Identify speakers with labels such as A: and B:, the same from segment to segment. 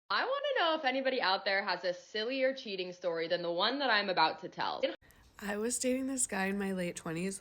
A: I want to know if anybody out there has a sillier cheating story than the one that I'm about to tell.
B: I was dating this guy in my late 20s,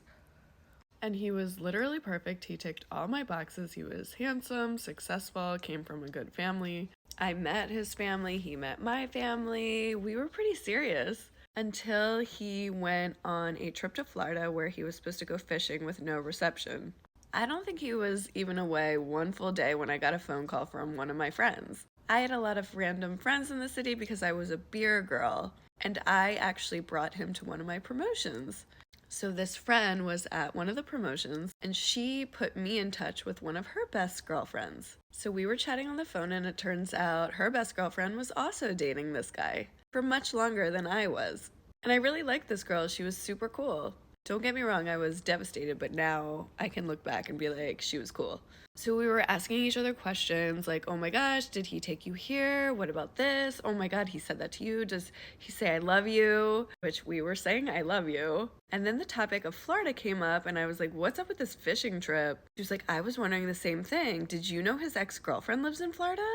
B: and he was literally perfect. He ticked all my boxes. He was handsome, successful, came from a good family. I met his family, he met my family. We were pretty serious until he went on a trip to Florida where he was supposed to go fishing with no reception. I don't think he was even away one full day when I got a phone call from one of my friends. I had a lot of random friends in the city because I was a beer girl, and I actually brought him to one of my promotions. So this friend was at one of the promotions, and she put me in touch with one of her best girlfriends. So we were chatting on the phone, and it turns out her best girlfriend was also dating this guy for much longer than I was. And I really liked this girl. She was super cool. Don't get me wrong, I was devastated, but now I can look back and be like, she was cool. So we were asking each other questions like, oh my gosh, did he take you here? What about this? Oh my God, he said that to you. Does he say I love you? Which we were saying I love you. And then the topic of Florida came up, and I was like, what's up with this fishing trip? She was like, I was wondering the same thing. Did you know his ex-girlfriend lives in Florida?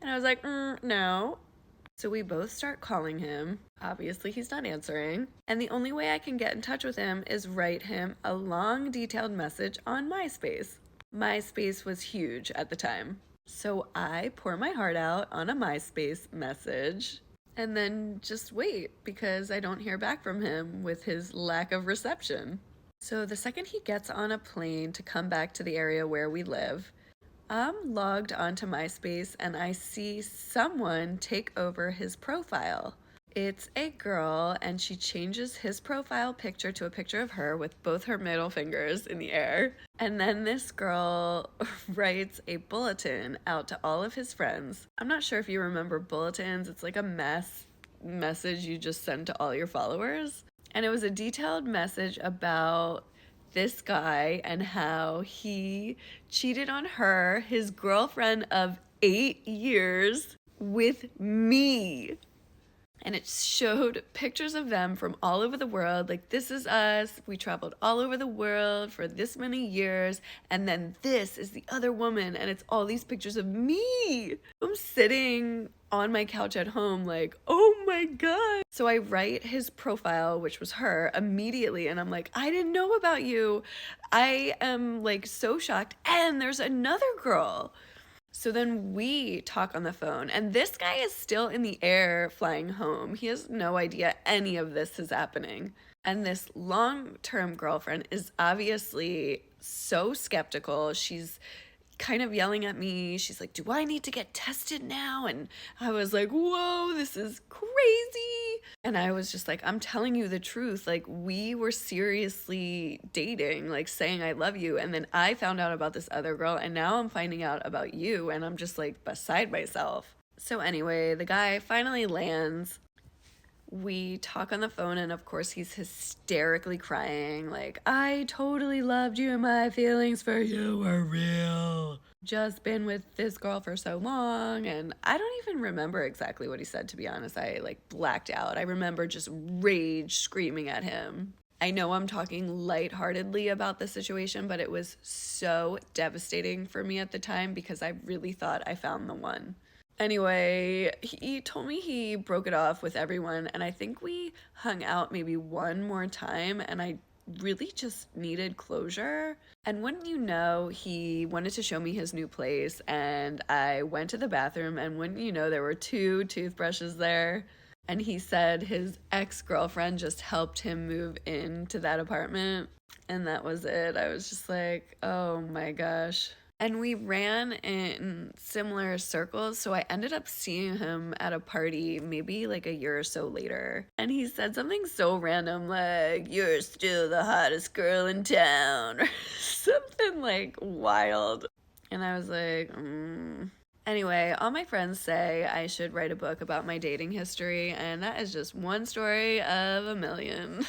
B: And I was like, no. So we both start calling him. Obviously, he's not answering. And the only way I can get in touch with him is write him a long, detailed message on MySpace. MySpace was huge at the time. So I pour my heart out on a MySpace message and then just wait because I don't hear back from him with his lack of reception. So the second he gets on a plane to come back to the area where we live, I'm logged onto MySpace and I see someone take over his profile. It's a girl, and she changes his profile picture to a picture of her with both her middle fingers in the air. And then this girl writes a bulletin out to all of his friends. I'm not sure if you remember bulletins. It's like a message you just send to all your followers. And it was a detailed message about this guy and how he cheated on her, his girlfriend of 8 years, with me. And it showed pictures of them from all over the world. Like, this is us. We traveled all over the world for this many years. And then this is the other woman. And it's all these pictures of me. I'm sitting on my couch at home like, oh my God. So I write his profile, which was her, immediately. And I'm like, I didn't know about you. I am like so shocked. And there's another girl. So then we talk on the phone, and this guy is still in the air flying home. He has no idea any of this is happening. And this long-term girlfriend is obviously so skeptical. She's kind of yelling at me. She's like, do I need to get tested now? And I was like, whoa, this is crazy. And I was just like, I'm telling you the truth. Like, we were seriously dating, like saying I love you. And then I found out about this other girl, and now I'm finding out about you. And I'm just like beside myself. So anyway, the guy finally lands. We talk on the phone, and of course he's hysterically crying like, I totally loved you and my feelings for you were real. Just been with this girl for so long. And I don't even remember exactly what he said, to be honest. I like blacked out. I remember just rage screaming at him. I know I'm talking lightheartedly about the situation, but it was so devastating for me at the time because I really thought I found the one. Anyway, he told me he broke it off with everyone, and I think we hung out maybe one more time, and I really just needed closure. And wouldn't you know, he wanted to show me his new place, and I went to the bathroom, and wouldn't you know, there were two toothbrushes there. And he said his ex-girlfriend just helped him move into that apartment, and that was it. I was just like, oh my gosh. And we ran in similar circles, so I ended up seeing him at a party maybe like a year or so later. And he said something so random like, you're still the hottest girl in town, or something like wild. And I was like, Anyway, all my friends say I should write a book about my dating history, and that is just one story of a million.